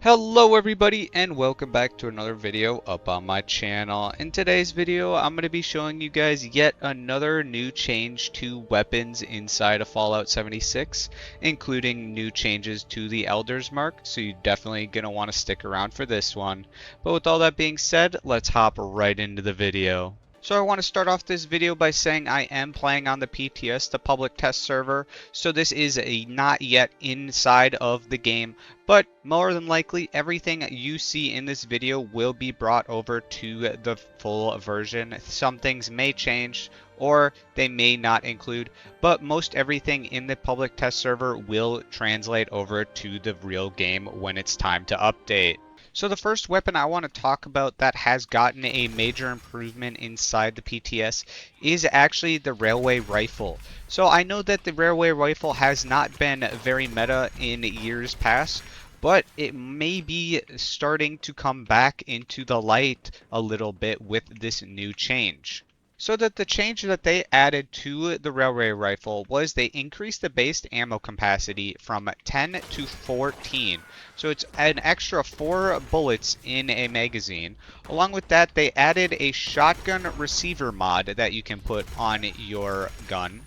Hello everybody and welcome back to another video up on my channel. In today's video I'm going to be showing you guys yet another new change to weapons inside of Fallout 76, including new changes to the Elder's Mark, so you're definitely going to want to stick around for this one. But with all that being said, let's hop right into the video. So I want to start off this video by saying I am playing on the PTS, the public test server, so this is not yet inside of the game, but more than likely everything you see in this video will be brought over to the full version. Some things may change or they may not include, but most everything in the public test server will translate over to the real game when it's time to update. So the first weapon I want to talk about that has gotten a major improvement inside the PTS is actually the railway rifle. So I know that the railway rifle has not been very meta in years past, but it may be starting to come back into the light a little bit with this new change. So that the change that they added to the railway rifle was they increased the base ammo capacity from 10 to 14. So it's an extra 4 bullets in a magazine. Along with that, they added a shotgun receiver mod that you can put on your gun.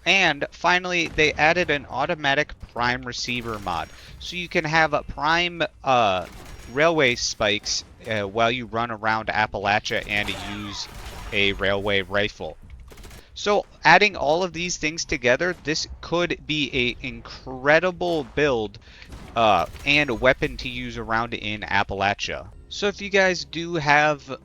And finally, they added an automatic prime receiver mod. So you can have a prime railway spikes while you run around Appalachia and use a railway rifle. So adding all of these things together, this could be an incredible build and weapon to use around in Appalachia. So if you guys do have the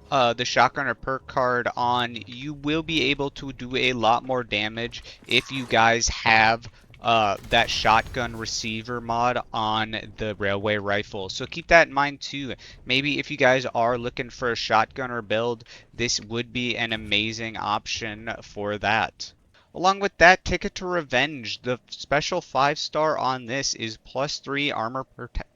shotgunner perk card on, you will be able to do a lot more damage if you guys have that shotgun receiver mod on the railway rifle. So keep that in mind too. Maybe if you guys are looking for a shotgunner build, this would be an amazing option for that. Along with that, Ticket to Revenge, the special 5-star on this is +3 armor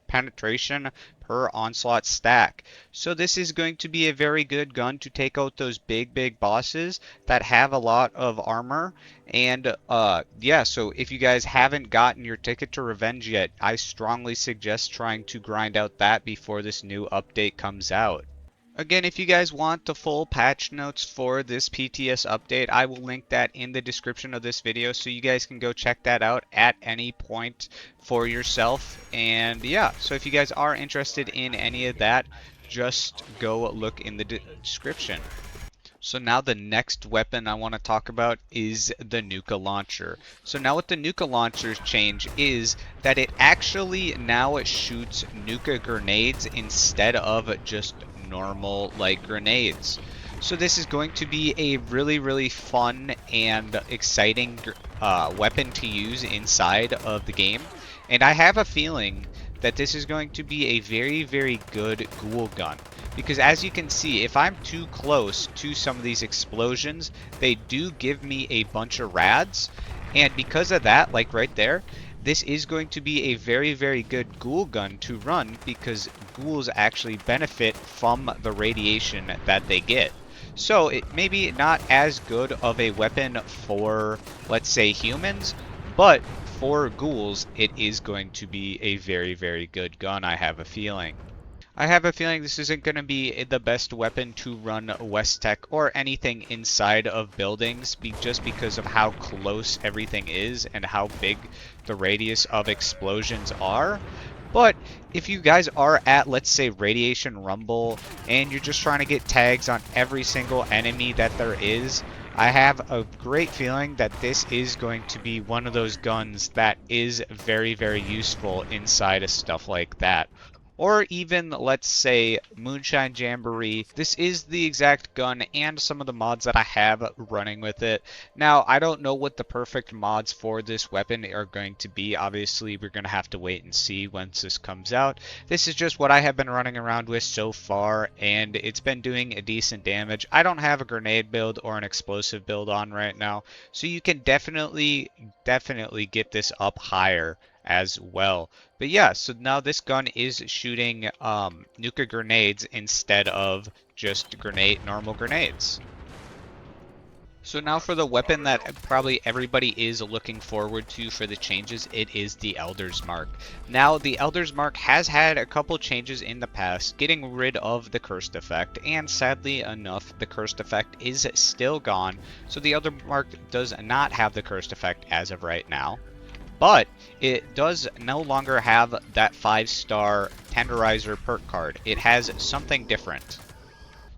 penetration per onslaught stack. So this is going to be a very good gun to take out those big bosses that have a lot of armor. And yeah, so if you guys haven't gotten your Ticket to Revenge yet, I strongly suggest trying to grind out that before this new update comes out. Again, if you guys want the full patch notes for this PTS update, I will link that in the description of this video, so you guys can go check that out at any point for yourself. And yeah, so if you guys are interested in any of that, just go look in the description. So now the next weapon I want to talk about is the Nuka launcher. So now what the Nuka launcher's change is that it actually now shoots Nuka grenades instead of just normal like grenades. So this is going to be a really fun and exciting weapon to use inside of the game, and I have a feeling that this is going to be a very good ghoul gun, because as you can see, if I'm too close to some of these explosions, they do give me a bunch of rads, and because of that, like right there, this is going to be a very good ghoul gun to run, because ghouls actually benefit from the radiation that they get. So it may be not as good of a weapon for, let's say, humans, but for ghouls it is going to be a very good gun, I have a feeling. I have a feeling this isn't going to be the best weapon to run West Tech or anything inside of buildings, just because of how close everything is and how big the radius of explosions are. But if you guys are at, let's say, Radiation Rumble, and you're just trying to get tags on every single enemy that there is, I have a great feeling that this is going to be one of those guns that is very useful inside of stuff like that. Or even, let's say, Moonshine Jamboree. This is the exact gun and some of the mods that I have running with it. Now, I don't know what the perfect mods for this weapon are going to be. Obviously, we're going to have to wait and see once this comes out. This is just what I have been running around with so far, and it's been doing a decent damage. I don't have a grenade build or an explosive build on right now, so you can definitely get this up higher as well. But yeah, so now this gun is shooting Nuka grenades instead of just normal grenades. So now for the weapon that probably everybody is looking forward to for the changes, it is the Elder's Mark. Now, the Elder's Mark has had a couple changes in the past, getting rid of the cursed effect, and sadly enough, the cursed effect is still gone, so the Elder Mark does not have the cursed effect as of right now. But it does no longer have that 5-star Tenderizer perk card. It has something different.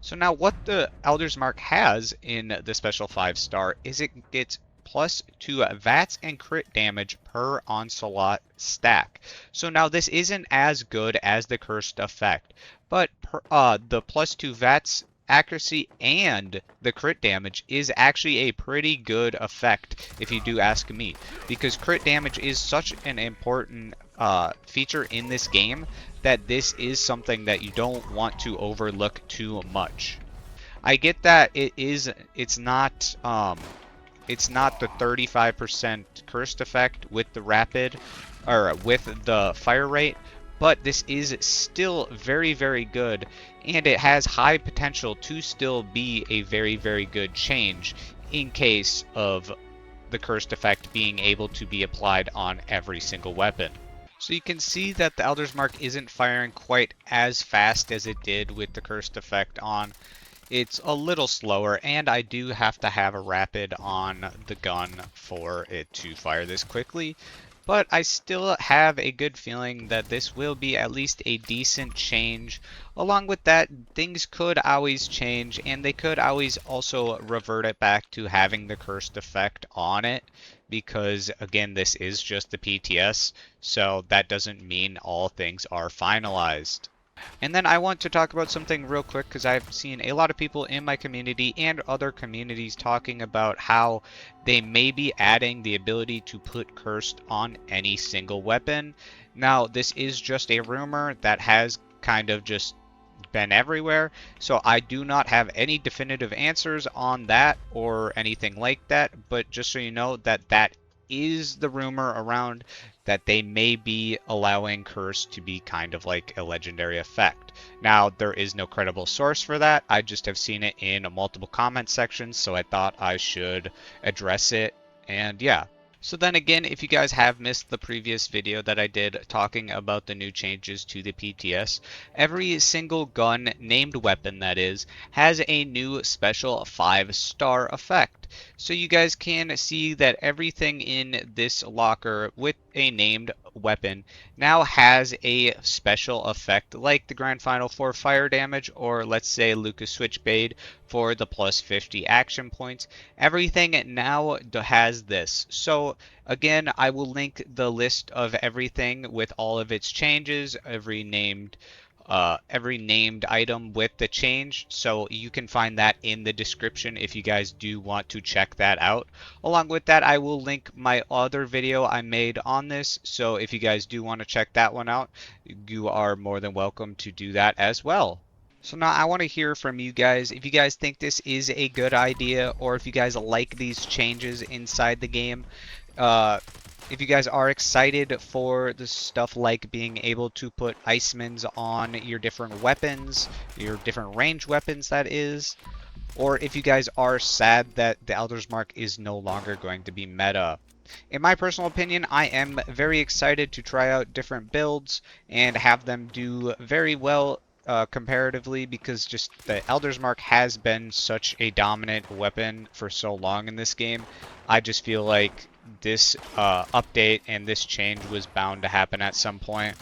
So now what the Elder's Mark has in the special 5-star is it gets +2 VATS and crit damage per onslaught stack. So now this isn't as good as the cursed effect, but the +2 VATS accuracy and the crit damage is actually a pretty good effect if you do ask me, because crit damage is such an important feature in this game that this is something that you don't want to overlook too much. I get that it's not the 35% cursed effect with the rapid or with the fire rate, but this is still very, very good, and it has high potential to still be a very, very good change in case of the cursed effect being able to be applied on every single weapon. So you can see that the Elder's Mark isn't firing quite as fast as it did with the cursed effect on. It's a little slower, and I do have to have a rapid on the gun for it to fire this quickly. But I still have a good feeling that this will be at least a decent change. Along with that, things could always change, and they could always also revert it back to having the cursed effect on it, because again, this is just the PTS, so that doesn't mean all things are finalized. And then I want to talk about something real quick, because I've seen a lot of people in my community and other communities talking about how they may be adding the ability to put cursed on any single weapon. Now, this is just a rumor that has kind of just been everywhere, so I do not have any definitive answers on that or anything like that, but just so you know that that is the rumor around, that they may be allowing curse to be kind of like a legendary effect. Now, there is no credible source for that. I just have seen it in multiple comment sections, so I thought I should address it. And yeah. So then again, if you guys have missed the previous video that I did talking about the new changes to the PTS, every single gun, named weapon that is, has a new special 5-star effect. So you guys can see that everything in this locker with a named weapon now has a special effect, like the Grand Final for fire damage, or let's say Nuka Switchblade for the +50 action points. Everything now has this. So again, I will link the list of everything with all of its changes, every named item with the change, so you can find that in the description if you guys do want to check that out. Along with that, I will link my other video I made on this, so if you guys do want to check that one out, you are more than welcome to do that as well. So now I want to hear from you guys if you guys think this is a good idea, or if you guys like these changes inside the game. If you guys are excited for the stuff like being able to put Icemans on your different weapons, your different range weapons that is, or if you guys are sad that the Elder's Mark is no longer going to be meta. In my personal opinion, I am very excited to try out different builds and have them do very well comparatively, because just the Elder's Mark has been such a dominant weapon for so long in this game. I just feel like this update and this change was bound to happen at some point.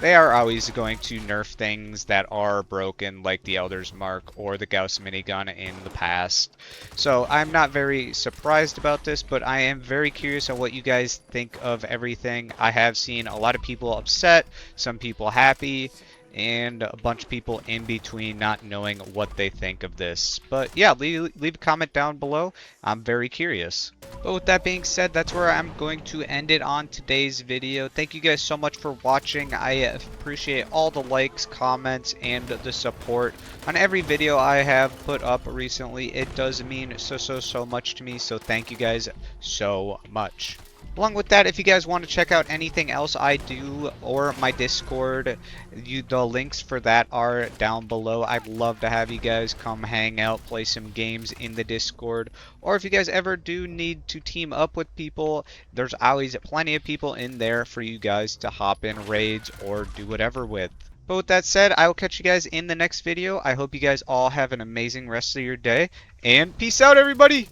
They are always going to nerf things that are broken, like the Elder's Mark or the Gauss minigun in the past. So I'm not very surprised about this, but I am very curious on what you guys think of everything. I have seen a lot of people upset, some people happy, and a bunch of people in between not knowing what they think of this. But yeah, leave a comment down below. I'm very curious. But with that being said, that's where I'm going to end it on today's video. Thank you guys so much for watching. I appreciate all the likes, comments, and the support on every video I have put up recently. It does mean so much to me, so thank you guys so much. Along with that, if you guys want to check out anything else I do or my Discord, the links for that are down below. I'd love to have you guys come hang out, play some games in the Discord. Or if you guys ever do need to team up with people, there's always plenty of people in there for you guys to hop in raids or do whatever with. But with that said, I will catch you guys in the next video. I hope you guys all have an amazing rest of your day. And peace out, everybody!